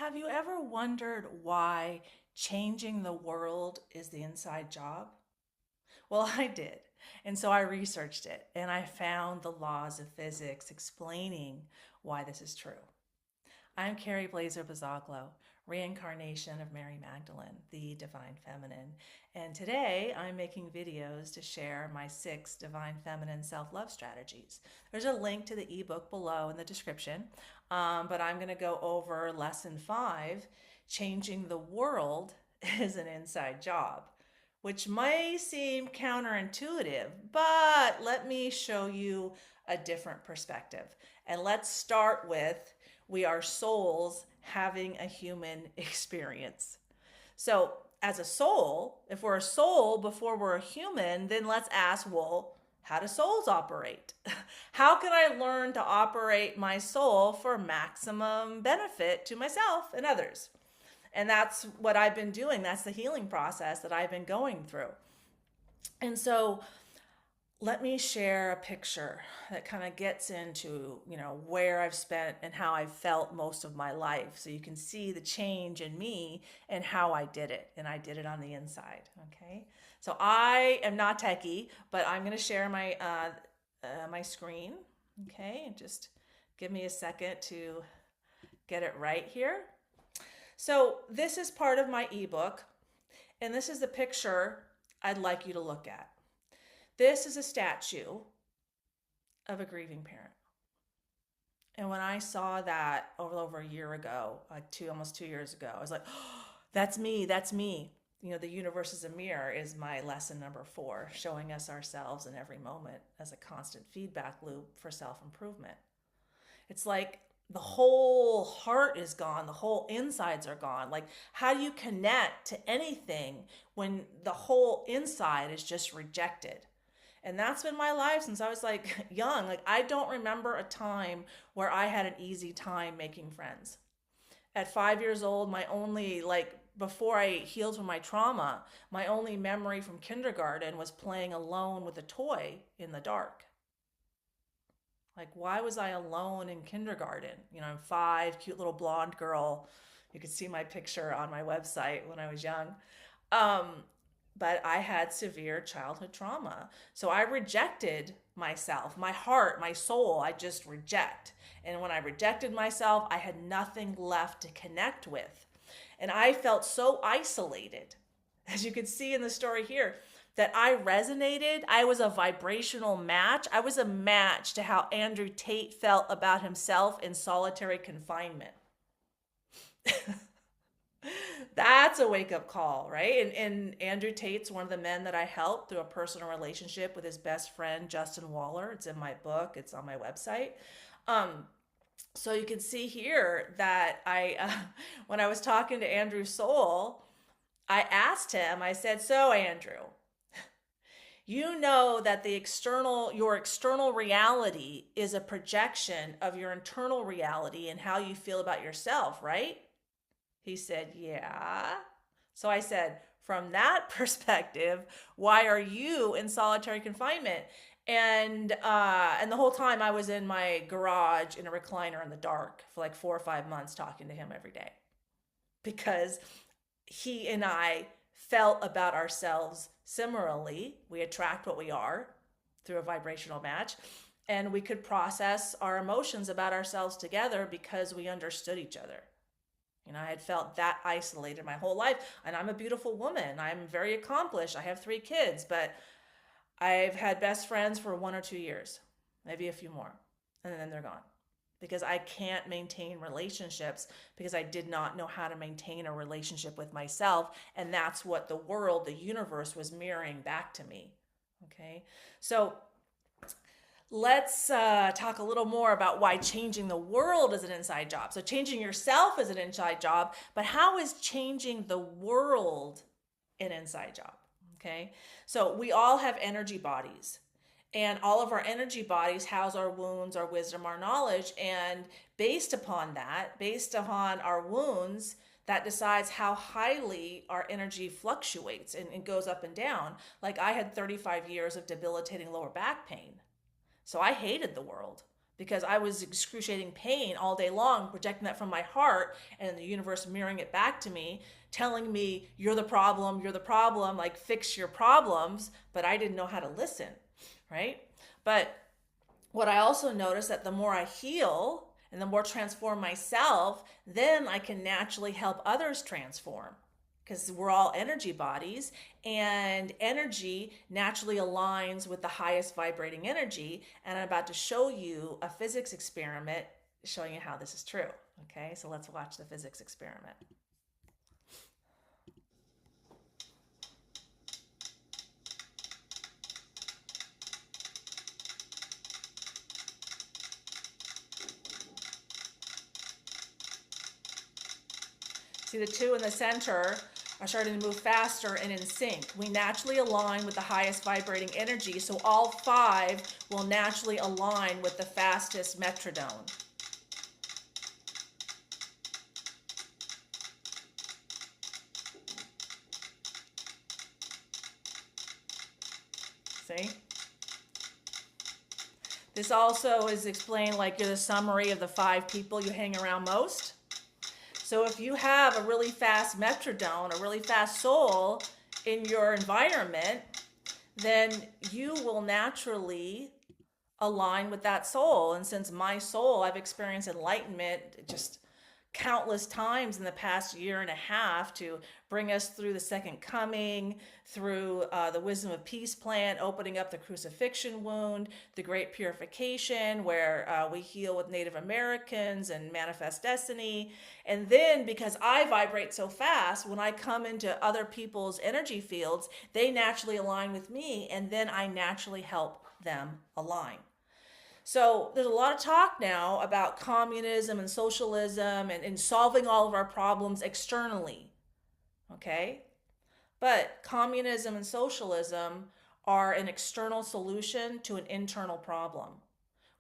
Have you ever wondered why changing the world is the inside job? Well, I did. And so I researched it and I found the laws of physics explaining why this is true. I'm Carrie Blazer Bazaglo, reincarnation of Mary Magdalene, the divine feminine. And today I'm making videos to share my 6 divine feminine self-love strategies. There's a link to the ebook below in the description, but I'm going to go over lesson 5, changing the world is an inside job, which may seem counterintuitive, but let me show you a different perspective. And let's start with we are souls having a human experience. So as a soul, if we're a soul before we're a human, then let's ask, well, how do souls operate? How can I learn to operate my soul for maximum benefit to myself and others? And that's what I've been doing. That's the healing process that I've been going through. And so let me share a picture that kind of gets into, where I've spent and how I've felt most of my life. So you can see the change in me and how I did it. And I did it on the inside. Okay. So I am not techie, but I'm going to share my, my screen. Okay. And just give me a second to get it right here. So this is part of my ebook, and this is the picture I'd like you to look at. This is a statue of a grieving parent. And when I saw that over a year ago, almost 2 years ago, I was like, oh, that's me, that's me. The universe is a mirror is my lesson number 4, showing us ourselves in every moment as a constant feedback loop for self-improvement. It's like the whole heart is gone. The whole insides are gone. Like, how do you connect to anything when the whole inside is just rejected? And that's been my life since I was young. I don't remember a time where I had an easy time making friends. At 5 years old, my only, before I healed from my trauma, my only memory from kindergarten was playing alone with a toy in the dark. Why was I alone in kindergarten? I'm 5, cute little blonde girl. You could see my picture on my website when I was young. But I had severe childhood trauma. So I rejected myself, my heart, my soul, I just reject. And when I rejected myself, I had nothing left to connect with. And I felt so isolated, as you can see in the story here, that I resonated. I was a vibrational match. I was a match to how Andrew Tate felt about himself in solitary confinement. That's a wake-up call, right? And Andrew Tate's one of the men that I helped through a personal relationship with his best friend, Justin Waller. It's in my book. It's on my website. So you can see here that when I was talking to Andrew's soul, I asked him, I said, so Andrew, you know that your external reality is a projection of your internal reality and how you feel about yourself, right? He said, yeah. So I said, from that perspective, why are you in solitary confinement? And the whole time I was in my garage in a recliner in the dark for 4 or 5 months talking to him every day, because he and I felt about ourselves similarly. We attract what we are through a vibrational match, and we could process our emotions about ourselves together because we understood each other. I had felt that isolated my whole life, and I'm a beautiful woman. I'm very accomplished. I have 3 kids, but I've had best friends for 1 or 2 years, maybe a few more, and then they're gone because I can't maintain relationships because I did not know how to maintain a relationship with myself. And that's what the world, the universe was mirroring back to me. Okay. So let's talk a little more about why changing the world is an inside job. So changing yourself is an inside job, but how is changing the world an inside job? Okay. So we all have energy bodies. And all of our energy bodies house our wounds, our wisdom, our knowledge. And based upon our wounds, that decides how highly our energy fluctuates and goes up and down. I had 35 years of debilitating lower back pain. So I hated the world because I was excruciating pain all day long, projecting that from my heart, and the universe mirroring it back to me, telling me, you're the problem, like fix your problems, but I didn't know how to listen, right? But what I also noticed that the more I heal and the more transform myself, then I can naturally help others transform, because we're all energy bodies, and energy naturally aligns with the highest vibrating energy. And I'm about to show you a physics experiment showing you how this is true. Okay, so let's watch the physics experiment. See, the two in the center are starting to move faster and in sync. We naturally align with the highest vibrating energy, so all 5 will naturally align with the fastest metronome. See? This also is explained like you're the summary of the 5 people you hang around most. So if you have a really fast metronome, a really fast soul in your environment, then you will naturally align with that soul. And since my soul, I've experienced enlightenment just countless times in the past year and a half to bring us through the second coming, through the wisdom of peace plan, opening up the crucifixion wound, the great purification where we heal with Native Americans and manifest destiny. And then because I vibrate so fast, when I come into other people's energy fields, they naturally align with me, and then I naturally help them align. So there's a lot of talk now about communism and socialism and solving all of our problems externally, okay? But communism and socialism are an external solution to an internal problem.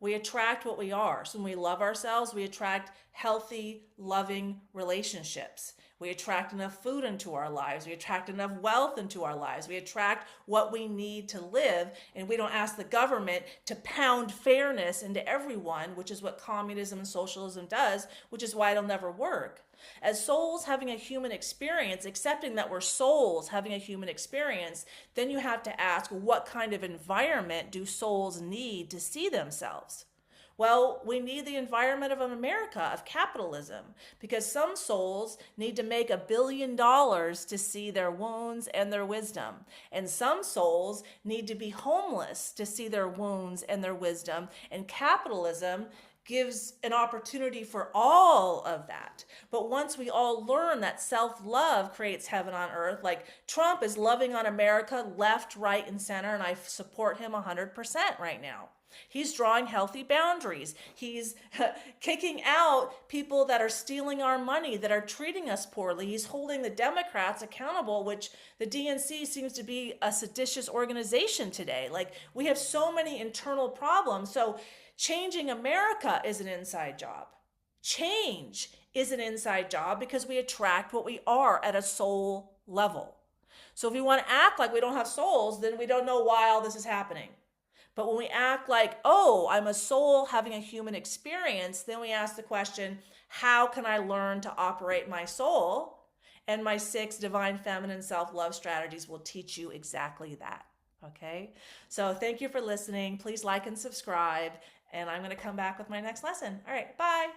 We attract what we are. So when we love ourselves, we attract healthy, loving relationships. We attract enough food into our lives. We attract enough wealth into our lives. We attract what we need to live, and we don't ask the government to pound fairness into everyone, which is what communism and socialism does, which is why it'll never work. As souls having a human experience, accepting that we're souls having a human experience, then you have to ask, what kind of environment do souls need to see themselves? Well, we need the environment of America, of capitalism, because some souls need to make $1 billion to see their wounds and their wisdom. And some souls need to be homeless to see their wounds and their wisdom. And capitalism gives an opportunity for all of that. But once we all learn that self-love creates heaven on earth, like Trump is loving on America left, right, and center, and I support him 100% right now. He's drawing healthy boundaries. He's kicking out people that are stealing our money, that are treating us poorly. He's holding the Democrats accountable, which the DNC seems to be a seditious organization today. Like, we have so many internal problems. So changing America is an inside job. Change is an inside job because we attract what we are at a soul level. So if we want to act like we don't have souls, then we don't know why all this is happening. But when we act like, oh, I'm a soul having a human experience, then we ask the question, how can I learn to operate my soul? And my 6 divine feminine self-love strategies will teach you exactly that. Okay? So thank you for listening. Please like and subscribe. And I'm going to come back with my next lesson. All right, bye.